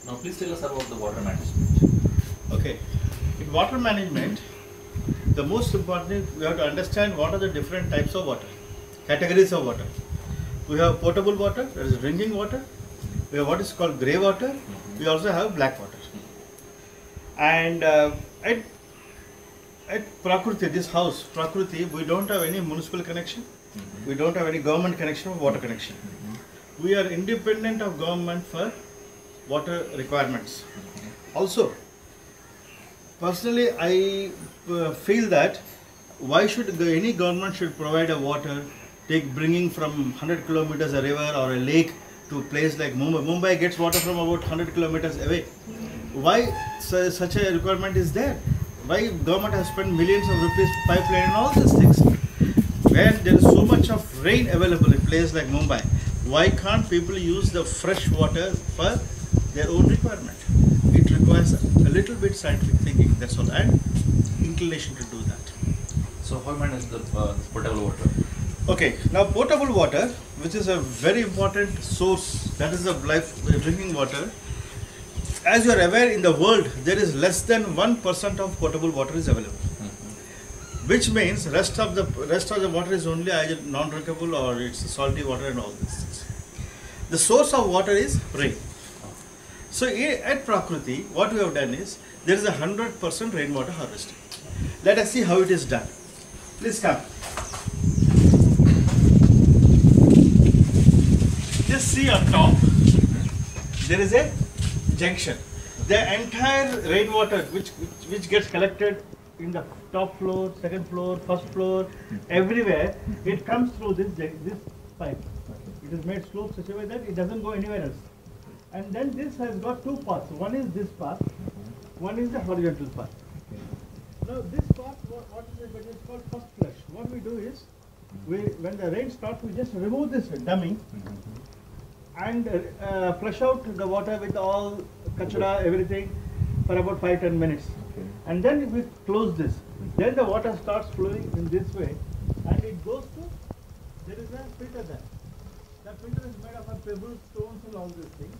Now please tell us about the water management. Okay, in water management, the most important we have to understand what are the different types of water, categories of water. We have potable water, that is drinking water. We have what is called grey water. We also have black water. And at Prakriti, this house, Prakriti, we don't have any municipal connection. We don't have any government connection or water connection. We are independent of government for water requirements. Also, personally, I feel that why should any government should provide a water, bringing from 100 kilometers a river or a lake to a place like Mumbai. Mumbai gets water from about 100 kilometers away. Why such a requirement is there? Why government has spent millions of rupees pipeline and all these things? When there is so much of rain available in a place like Mumbai, why can't people use the fresh water for their own requirement? It requires a little bit scientific thinking, that's all, and inclination to do that. So how manage the potable water? Okay, now potable water, which is a very important source, that is the drinking water. As you are aware, in the world there is less than 1% of potable water is available, which means rest of the water is only either non-drinkable or it's salty water and all these things. The source of water is rain. So at Prakriti, what we have done is there is 100% rainwater harvesting. Let us see how it is done. Please come. Just see on top, there is a junction. The entire rainwater which gets collected in the top floor, second floor, first floor, everywhere, it comes through this pipe. It is made sloped such a way that it doesn't go anywhere else. And then this has got two paths. One is this path, one is the horizontal path. Now this path, what is it? It's called first flush. What we do is, when the rain starts, we just remove this dummy and flush out the water with all kachra, everything, for about 5-10 minutes. And then we close this. Then the water starts flowing in this way, and it goes to, there is a filter there. That filter is made up of pebbles, stones and all these things.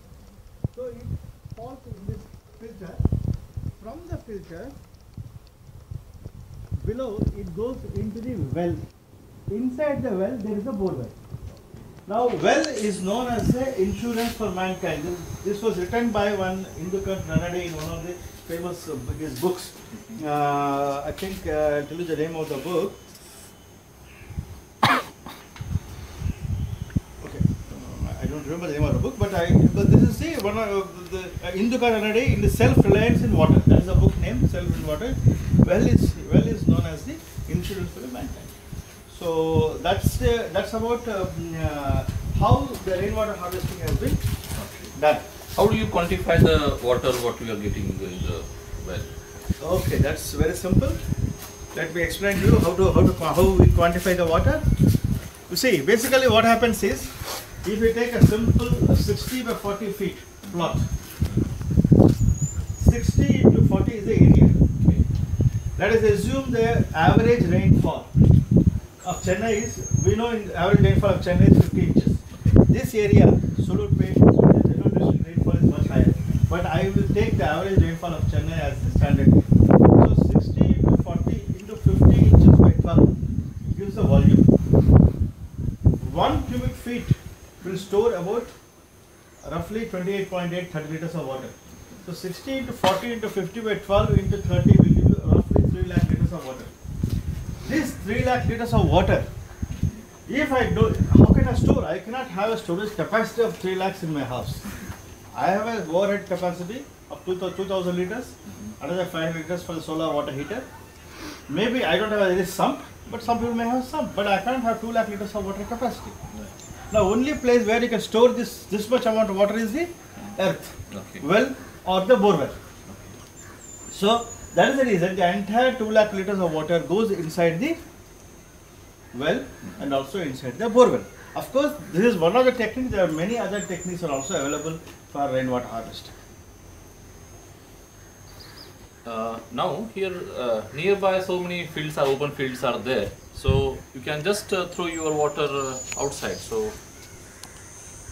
So it falls in this filter. From the filter, below it goes into the well. Inside the well there is a bore well. Now well is known as the insurance for mankind. This was written by one Indukant Ranade in one of the famous his books. I think I'll tell you the name of the book. I don't remember the name of the book, but this is one of the Indukant Ranade in the self-reliance in water. That is the book name, Self in Water. Well is known as the insurance for the mankind. So that's about how the rainwater harvesting has been done. How do you quantify the water what we are getting in the well? Okay, that's very simple. Let me explain to you how we quantify the water. You see, basically what happens is, if you take a simple 60 by 40 feet plot, 60 into 40 is the area. Let us assume the average rainfall of Chennai is, we know the average rainfall of Chennai is 50 inches. This area, Sulurpet, district rainfall is much higher. But I will take the average rainfall of Chennai as the standard. So 60 into 40 into 50 inches by 12 gives the volume. 1 cubic feet will store about roughly 28.8 30 liters of water. So 60 into 40 into 50 by 12 into 30 will give you roughly 3 lakh liters of water. This 3 lakh liters of water, if I do, how can I store? I cannot have a storage capacity of 3 lakhs in my house. I have an overhead capacity of 2000 liters, another 500 liters for the solar water heater. Maybe I don't have any sump, but some people may have sump, but I can't have 2 lakh liters of water capacity. Now only place where you can store this much amount of water is the earth, well or the bore well. So that is the reason the entire 2 lakh liters of water goes inside the well and also inside the bore well. Of course, this is one of the techniques. There are many other techniques are also available for rainwater harvesting. Now here nearby so many fields are open fields are there. So you can just throw your water outside. So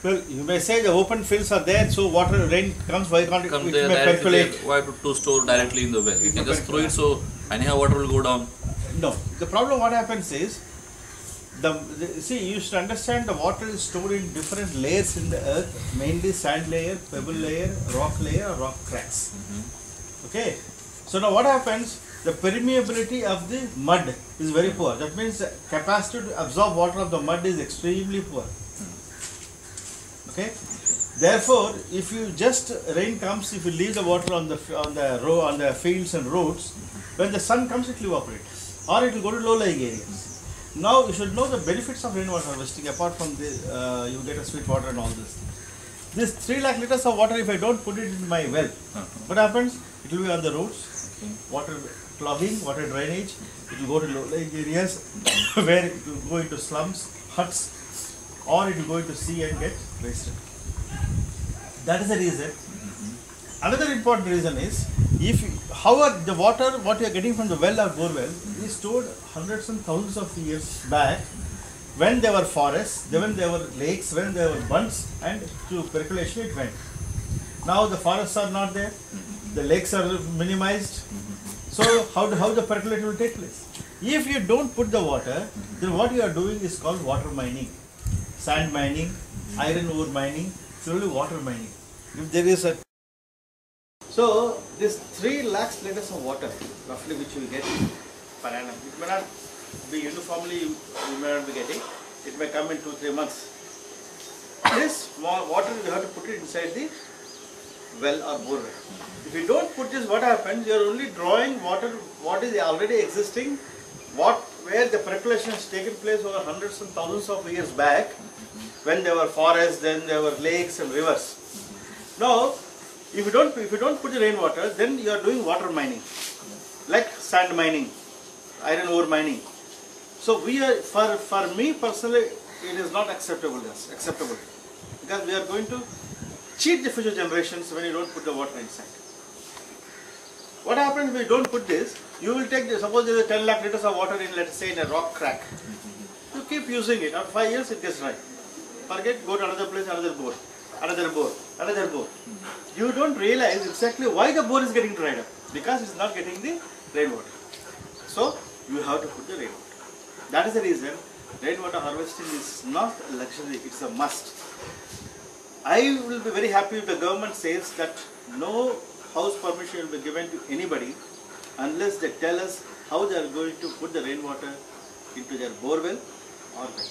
Well, you may say the open fields are there, so water, rain comes, why can't it, Come it there may directly percolate? there. Why to store directly in the well? You It can may just throw it, so anyhow water will go down. No, the problem what happens is, see, you should understand the water is stored in different layers in the earth, mainly sand layer, pebble layer, rock layer, or rock cracks. Okay, so now what happens? The permeability of the mud is very poor. That means the capacity to absorb water of the mud is extremely poor. Okay, therefore, if you just rain comes, if you leave the water on the fields and roads, when the sun comes, it will evaporate, or it will go to low-lying areas. Now you should know the benefits of rainwater harvesting. Apart from the you get a sweet water and all this. This 3 lakh liters of water, if I don't put it in my well, what happens? It will be on the roads, water clogging, water drainage. It will go to low-lying areas where it will go into slums, huts, or it will go into sea and get wasted. That is the reason. Another important reason is, however, the water what you are getting from the well or bore well is stored hundreds and thousands of years back, when there were forests, when there were lakes, when there were bunds, and to percolation it went. Now the forests are not there, the lakes are minimized. So how the percolation will take place? If you don't put the water, then what you are doing is called water mining, sand mining, iron ore mining, slowly water mining. If there is a So this 3 lakhs liters of water, roughly, which you will get per annum, it may not be uniformly, you may not be getting, it may come in 2-3 months. This water you have to put it inside the well or bore well. If you don't put this, what happens? You are only drawing water, what is already existing, where the percolation has taken place over hundreds and thousands of years back, when there were forests, then there were lakes and rivers. Now, if you don't put the rainwater, then you are doing water mining, like sand mining, iron ore mining. So for me personally, it is not acceptable, because we are going to cheat the future generations when you don't put the water inside. What happens if you don't put this? You will take, suppose there is 10 lakh liters of water in, let us say, in a rock crack. You keep using it. After 5 years, it gets dry. Forget, go to another place, another bore. You don't realize exactly why the bore is getting dried up, because it's not getting the rainwater. So you have to put the rainwater. That is the reason rainwater harvesting is not a luxury, it's a must. I will be very happy if the government says that no house permission will be given to anybody unless they tell us how they are going to put the rainwater into their bore well or well.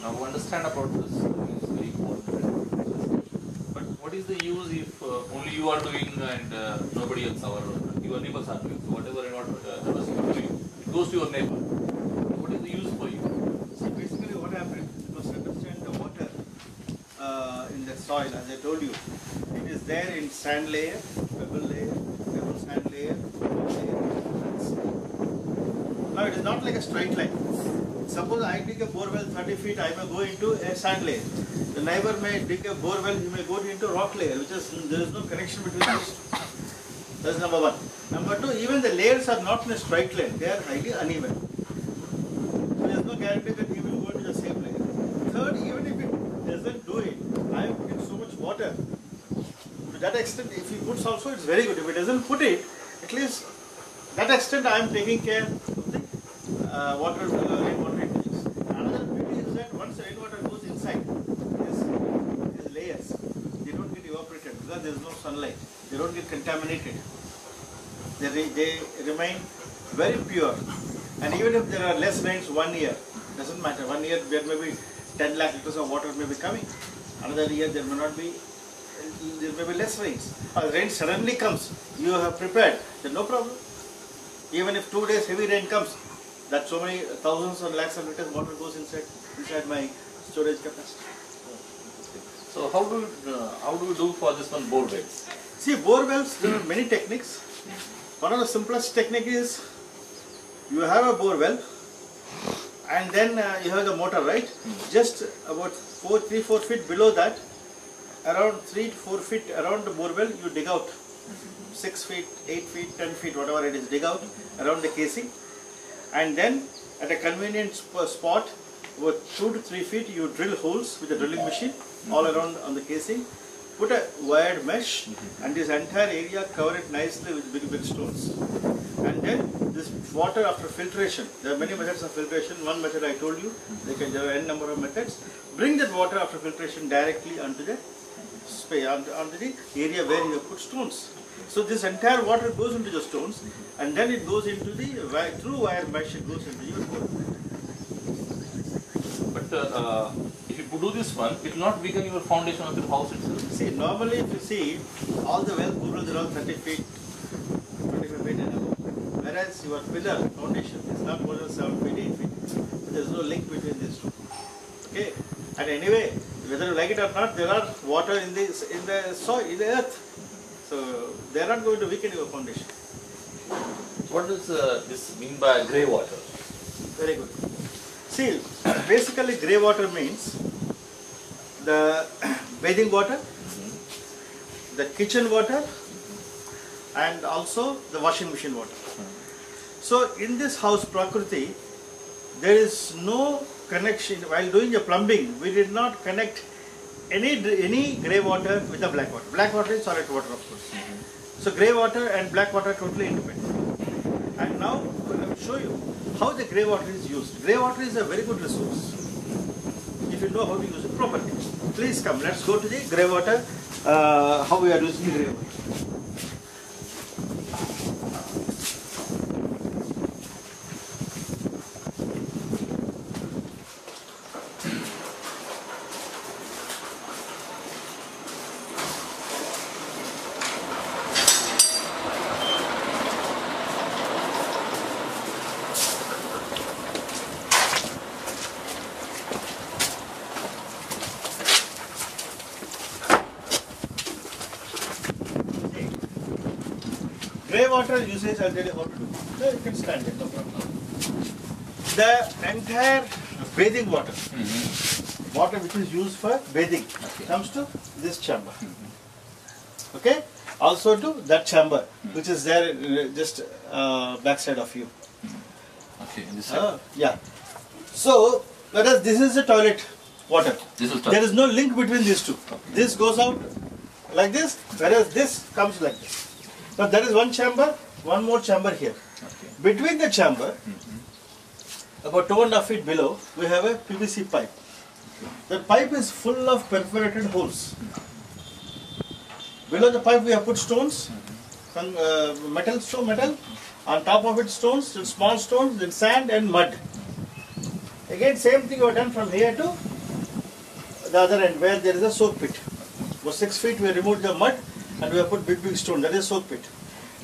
Now we understand about this. It's very important. But what is the use if only you are doing and nobody else, your neighbors are doing? So whatever harvesting you are doing, it goes to your neighbor. What is the use for you? So basically what happens, you must understand the water in the soil, as I told you. It is there in sand layer, pebble sand layer, rock layer. Now it is not like a straight line. Suppose I dig a bore well 30 feet, I may go into a sand layer. The neighbor may dig a bore well, he may go into rock layer, which is, there is no connection between those two. That is number one. Number two, even the layers are not in a straight line, they are highly uneven. So there is no guarantee that he will go into the same layer. Third, even if it doesn't do it, I am putting so much water. To that extent, if he puts also, it's very good. If he doesn't put it, at least that extent I am taking care of the rainwater introduce. Another beauty is that once the rainwater goes inside, these layers, they don't get evaporated because there is no sunlight. They don't get contaminated. They remain very pure. And even if there are less rains 1 year, doesn't matter. 1 year there may be 10 lakh liters of water may be coming. Another year there may not be. There may be less rains. Rain suddenly comes, you have prepared, then no problem. Even if 2 days heavy rain comes, that so many thousands or lakhs of liters water goes inside my storage capacity. So how do we do for this one, bore wells? See, bore wells, there are many techniques. One of the simplest technique is, you have a bore well and then you have the motor, right? Just about 3-4 feet below that, around 3 to 4 feet around the bore well, you dig out 6 feet, 8 feet, 10 feet, whatever it is, dig out around the casing, and then at a convenient spot, over 2 to 3 feet, you drill holes with a drilling machine all around on the casing. Put a wired mesh and this entire area cover it nicely with big stones. And then this water after filtration, there are many methods of filtration. One method I told you, there are n number of methods. Bring that water after filtration directly onto the space, onto the area where you have put stones. So this entire water goes into the stones and then it goes into the, through wire mesh, it goes into your hole. But if you do this one, it will not weaken your foundation of your house itself. See, normally if you see, all the well burrows are all 30 feet, 25 feet and above. Whereas your pillar foundation is not more than 7 feet, 8 feet. So there is no link between these two. Okay. And anyway, whether you like it or not, there are water in the soil, in the earth. So they are not going to weaken your foundation. What does this mean by grey water? Very good. See, basically grey water means the bathing water, the kitchen water, and also the washing machine water. So in this house Prakriti, there is no connection. While doing the plumbing, we did not connect any grey water with the black water. Black water is solid water, of course. So grey water and black water are totally independent. And now I will show you how the grey water is used. Grey water is a very good resource if you know how to use it properly. Please come, let's go to the grey water, how we are using grey water. Grey water usage, I'll tell you how to do. So you can stand it, no problem. The entire bathing water, water which is used for bathing, comes to this chamber. Okay? Also to that chamber, which is there just backside of you. Okay, in this side. Yeah. So, whereas this is the toilet water. This is There is no link between these two. This goes out like this, whereas this comes like this. But there is one chamber, one more chamber here. Okay. Between the chamber, about 2.5 feet below, we have a PVC pipe. The pipe is full of perforated holes. Below the pipe we have put stones, metal. On top of it stones, then small stones, then sand and mud. Again same thing we have done from here to the other end where there is a soak pit. For 6 feet we removed the mud and we have put big stone, that is soak pit.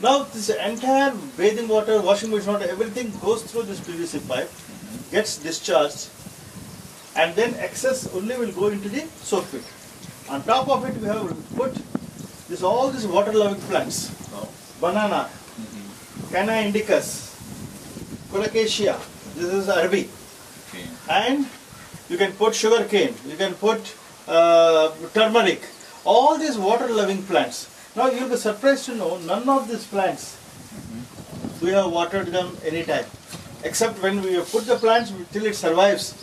Now this entire bathing water, washing machine water, everything goes through this PVC pipe, gets discharged, and then excess only will go into the soak pit. On top of it we have put all these water loving plants. Banana, Canna indicus, Colocasia, this is Arabi. Okay. And you can put sugar cane, you can put turmeric, all these water loving plants. Now you will be surprised to know none of these plants we have watered them anytime, except when we have put the plants till it survives,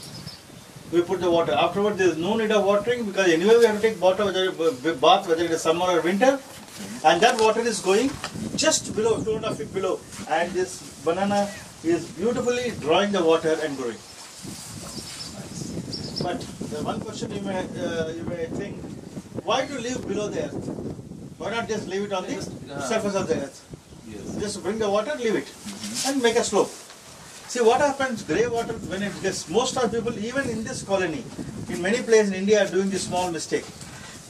we put the water. Afterward there is no need of watering because anyway we have to take water whether it is summer or winter, and that water is going just below, 2.5 feet below, and this banana is beautifully drawing the water and growing. But the one question you may think, why to leave below the earth? Why not just leave it on the surface of the earth? Yes. Just bring the water, leave it, and make a slope. See what happens, grey water, when it gets, most of people, even in this colony, in many places in India, are doing this small mistake.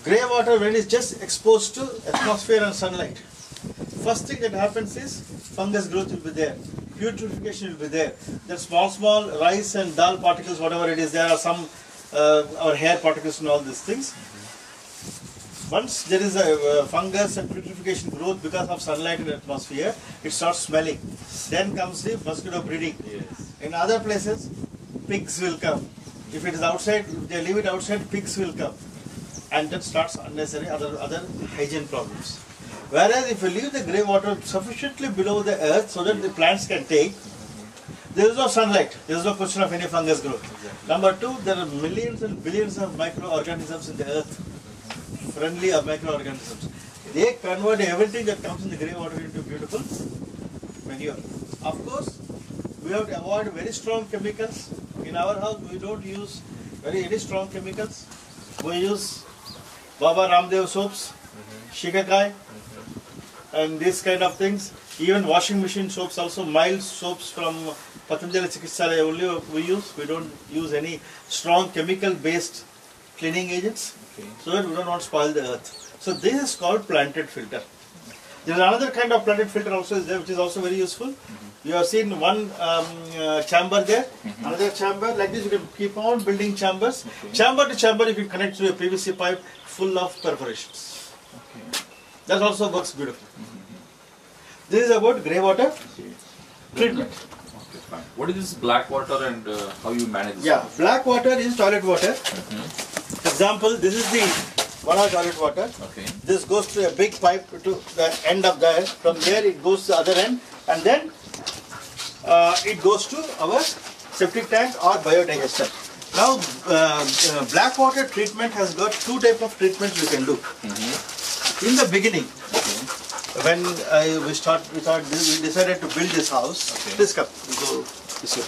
Grey water, when it's just exposed to atmosphere and sunlight, first thing that happens is fungus growth will be there, putrefaction will be there. There are small rice and dal particles, whatever it is, there are some or hair particles and all these things. Once there is a fungus and putrefaction growth because of sunlight and atmosphere, it starts smelling. Then comes the mosquito breeding. Yes. In other places, pigs will come. If it is outside, if they leave it outside, pigs will come. And that starts unnecessary other hygiene problems. Whereas if you leave the grey water sufficiently below the earth so that the plants can take, There is no sunlight. There is no question of any fungus growth. Exactly. Number two, there are millions and billions of microorganisms in the earth, friendly of microorganisms. They convert everything that comes in the grey water into beautiful manure. Of course, we have to avoid very strong chemicals. In our house, we don't use very strong chemicals. We use Baba Ramdev soaps, Shikakai, and these kind of things. Even washing machine soaps also, mild soaps from Patanjali Chikitsalaya only we use. We don't use any strong chemical based cleaning agents, Okay. so that we don't want to spoil the earth. So this is called planted filter. There is another kind of planted filter also is there, which is also very useful. You have seen one chamber there, another chamber, like this you can keep on building chambers. Okay. Chamber to chamber you can connect through a PVC pipe full of perforations. Okay. That also works beautifully. This is about grey water treatment. Okay, fine. What is this black water and how you manage this? Yeah, black water is toilet water. Example, this is the Vana toilet water. Okay. This goes to a big pipe to the end of there. From there it goes to the other end, and then it goes to our septic tank or biodigester. Now, black water treatment has got two types of treatments we can do. In the beginning, when we decided to build this house. Okay. Please come. We go this way.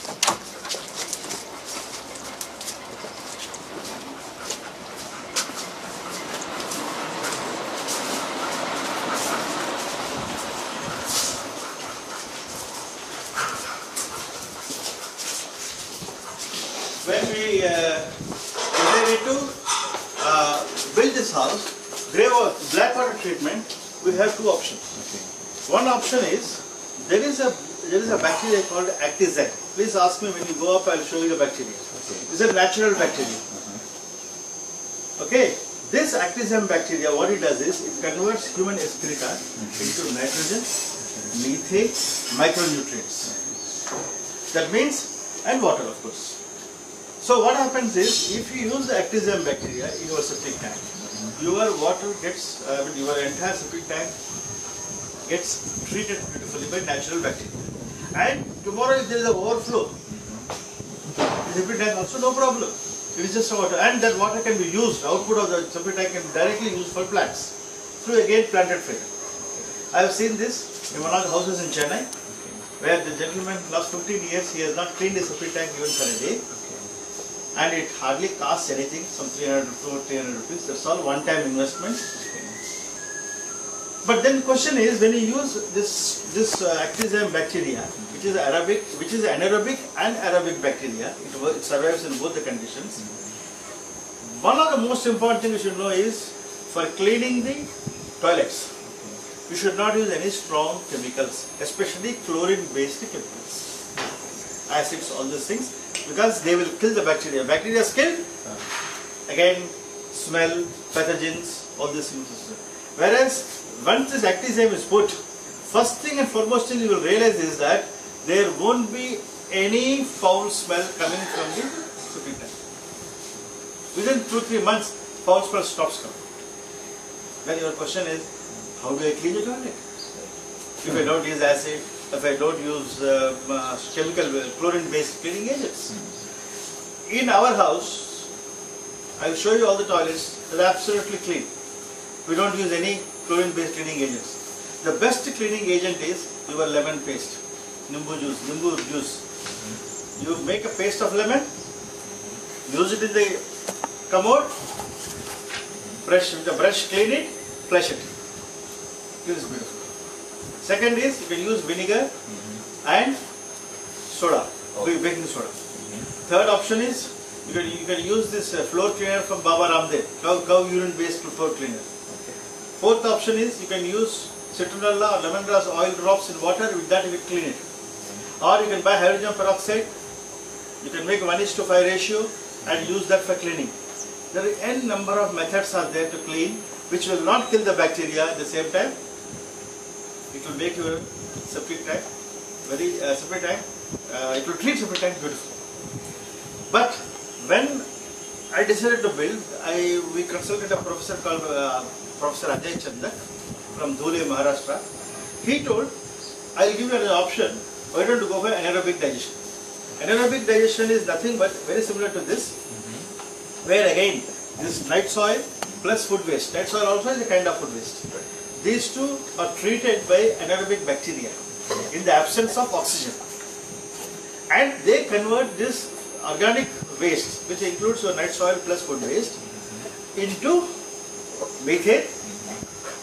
When we decided to build this house, black water treatment, we have two options. Okay. One option is there is a bacteria called Actizen. Please ask me when you go up. I'll show you the bacteria. Okay. It's a natural bacteria. Okay. This Actizen bacteria, what it does is it converts human excreta into nitrogen, methane, micronutrients. That means, and water of course. So what happens is, if you use the Actizen bacteria in your septic tank, your water gets, your entire septic tank gets treated beautifully by natural bacteria. And tomorrow if there is an overflow, the septic tank also no problem. It is just water, and that water can be used, output of the septic tank can be directly used for plants through again planted filter. I have seen this in one of the houses in Chennai, where the gentleman last 15 years he has not cleaned his septic tank even for a day. And it hardly costs anything, some 300 to 300 rupees. That's all one-time investment. But then the question is, when you use this Actizen bacteria, which is anaerobic and aerobic bacteria, it survives in both the conditions. One of the most important things you should know is, for cleaning the toilets, you should not use any strong chemicals, especially chlorine-based chemicals, acids, all these things, because they will kill the bacteria. Bacteria is killed, again smell, pathogens, all these things. Whereas once this Actizen is put, first thing and foremost thing you will realize is that there won't be any foul smell coming from the septic tank. Within 2-3 months, foul smell stops coming. Then your question is, how do I clean the toilet? If I don't use acid, if I don't use chemical chlorine-based cleaning agents. In our house, I will show you all the toilets. They're absolutely clean. We don't use any chlorine-based cleaning agents. The best cleaning agent is your lemon paste, nimbu juice. You make a paste of lemon, use it in the commode, with the brush clean it, flush it. It is beautiful. Second is, you can use vinegar and soda, baking soda. Third option is, you can use this floor cleaner from Baba Ramdev, cow urine based floor cleaner. Fourth option is, you can use citronella or lemongrass oil drops in water, with that you can clean it. Or you can buy hydrogen peroxide, you can make 1:5 ratio and use that for cleaning. There are n number of methods are there to clean, which will not kill the bacteria at the same time. It will make your septic tank it will treat septic tank beautifully. But when I decided to build, we consulted a professor called Professor Ajay Chandak from Dhule, Maharashtra. He told, I'll give you an option, why don't you go for anaerobic digestion? Anaerobic digestion is nothing but very similar to this, where again this night soil plus food waste. Night soil also is a kind of food waste. These two are treated by anaerobic bacteria in the absence of oxygen, and they convert this organic waste, which includes your night soil plus food waste, into methane,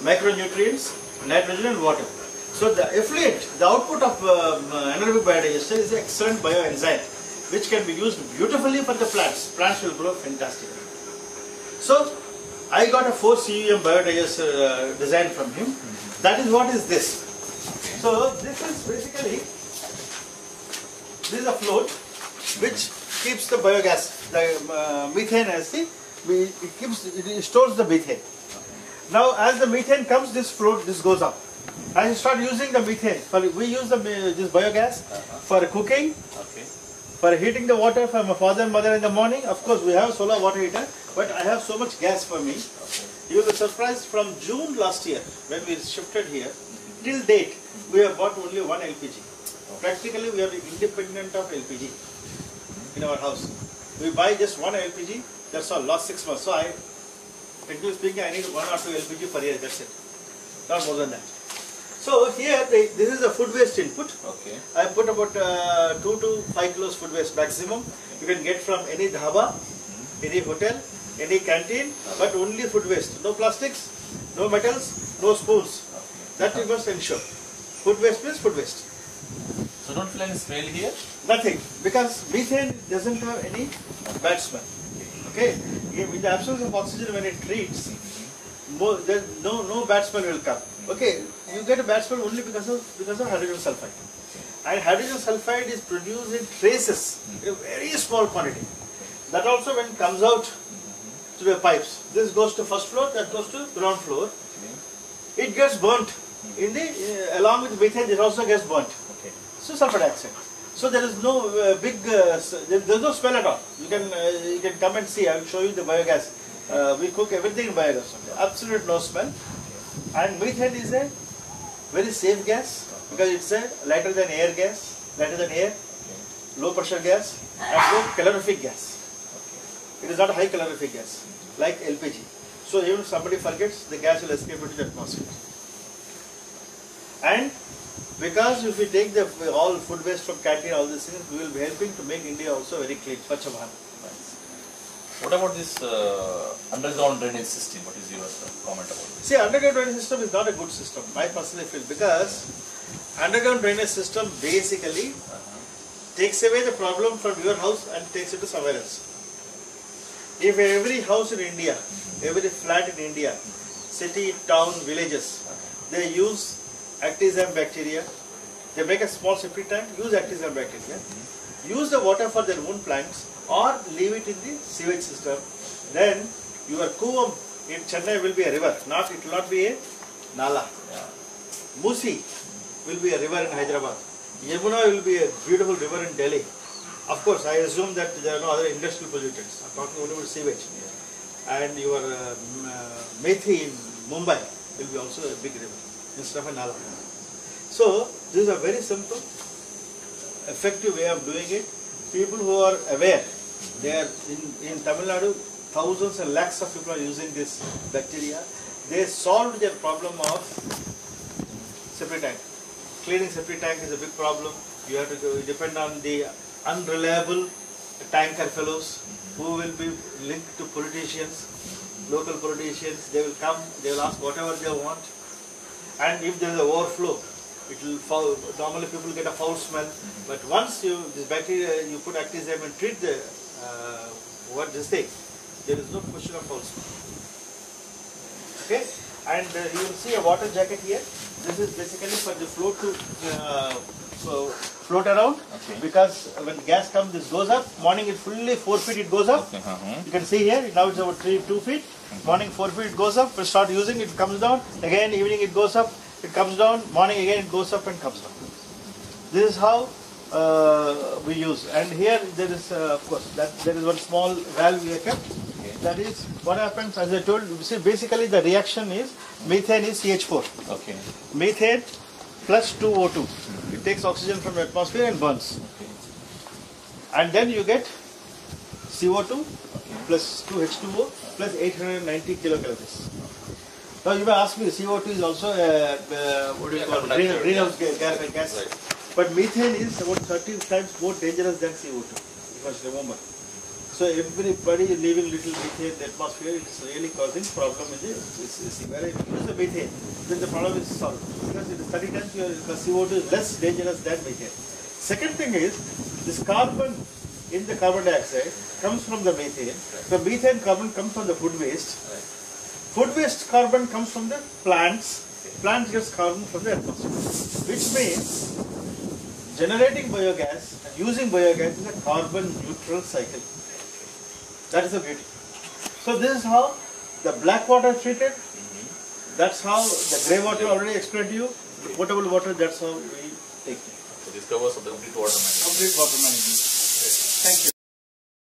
micronutrients, nitrogen and water. So the effluent, the output of anaerobic biodigester is an excellent bioenzyme which can be used beautifully for the plants. Plants will grow fantastically. So I got a 4 CUM biodigester design from him. That is what is this. So this is basically, this is a float which keeps the biogas, the methane as the, it stores the methane. Now as the methane comes, this float, this goes up. As you start using the methane, we use this biogas for cooking, for heating the water for my father and mother in the morning. Of course, we have a solar water heater, but I have so much gas for me. You will be surprised, from June last year, when we shifted here, till date, we have bought only one LPG. Practically, we are independent of LPG in our house. We buy just one LPG, that's all, last 6 months. So technically speaking, I need 1 or 2 LPG per year, that's it. Not more than that. So here, this is the food waste input. Okay. I put about 2 to 5 kilos food waste maximum. You can get from any dhaba, any hotel, any canteen, but only food waste. No plastics, no metals, no spoons. That you must ensure. Food waste means food waste. So don't feel any smell here? Nothing, because methane doesn't have any bad smell. Okay, in the absence of oxygen, when it treats, no bad smell will come. Okay, you get a bad smell only because of hydrogen sulfide. And hydrogen sulfide is produced in traces, in a very small quantity. That also when it comes out through the pipes, this goes to first floor, that goes to ground floor. It gets burnt. In the along with methane, it also gets burnt. So sulfur dioxide. So there is no big, there is no smell at all. You can come and see. I will show you the biogas. We cook everything in biogas. Absolute no smell. And methane is a very safe gas because it's a lighter than air gas, low pressure gas, and low calorific gas. It is not a high calorific gas like LPG. So even if somebody forgets, the gas will escape into the atmosphere. And because if we take the all food waste from canteen, all these things, we will be helping to make India also very clean. Swachh Bharat. What about this underground drainage system? What is your comment about it? See, underground drainage system is not a good system, I personally feel, because underground drainage system basically takes away the problem from your house and takes it to somewhere else. If every house in India, every flat in India, city, town, villages, they use Actizyme bacteria, they make a small septic tank, use Actizyme bacteria, use the water for their own plants, or leave it in the sewage system, then your Kuvam in Chennai will be a river, it will not be a Nala. Musi will be a river in Hyderabad. Yamuna will be a beautiful river in Delhi. Of course, I assume that there are no other industrial pollutants. I'm talking only about sewage. And your Methi in Mumbai will be also a big river instead of a Nala. So, this is a very simple, effective way of doing it. People who are aware, they are in Tamil Nadu, thousands and lakhs of people are using this bacteria. They solved their problem of septic tank. Cleaning septic tank is a big problem. You have to depend on the unreliable tanker fellows who will be linked to politicians, local politicians. They will come, they will ask whatever they want. And if there is an overflow, it will foul. Normally people get a foul smell, but once this bacteria, you put Actizyme and treat the there is no question of foul smell. Okay, and you will see a water jacket here. This is basically for the float to float around, because when gas comes, this goes up. Morning it fully 4 feet it goes up. You can see here, now it's about 2 feet. Morning 4 feet it goes up. We start using it, comes down. Again evening it goes up, it comes down. Morning again it goes up and comes down. This is how we use. And here there is, of course, there is one small valve we have kept. That is what happens, as I told you. See, basically the reaction is methane is CH4. Okay. Methane plus 2O2. It takes oxygen from the atmosphere and burns. And then you get CO2 plus 2H2O plus 890 kilocalories. Now you may ask me, CO2 is also what do you call greenhouse gas. Right. But methane is about 30 times more dangerous than CO2. You must remember. So everybody leaving little methane in the atmosphere, it's really causing problem in the where if you use the methane, then the problem is solved. Because it is 30 times because CO2 is less dangerous than methane. Second thing is, this carbon in the carbon dioxide comes from the methane. The methane carbon comes from the food waste. Food waste carbon comes from the plants. Plants gets carbon from the atmosphere. Which means generating biogas and using biogas is a carbon neutral cycle. That is the beauty. So this is how the black water is treated. That's how the grey water already explained to you. The potable water, that's how we take it. So this covers the complete water management. Complete water management. Thank you.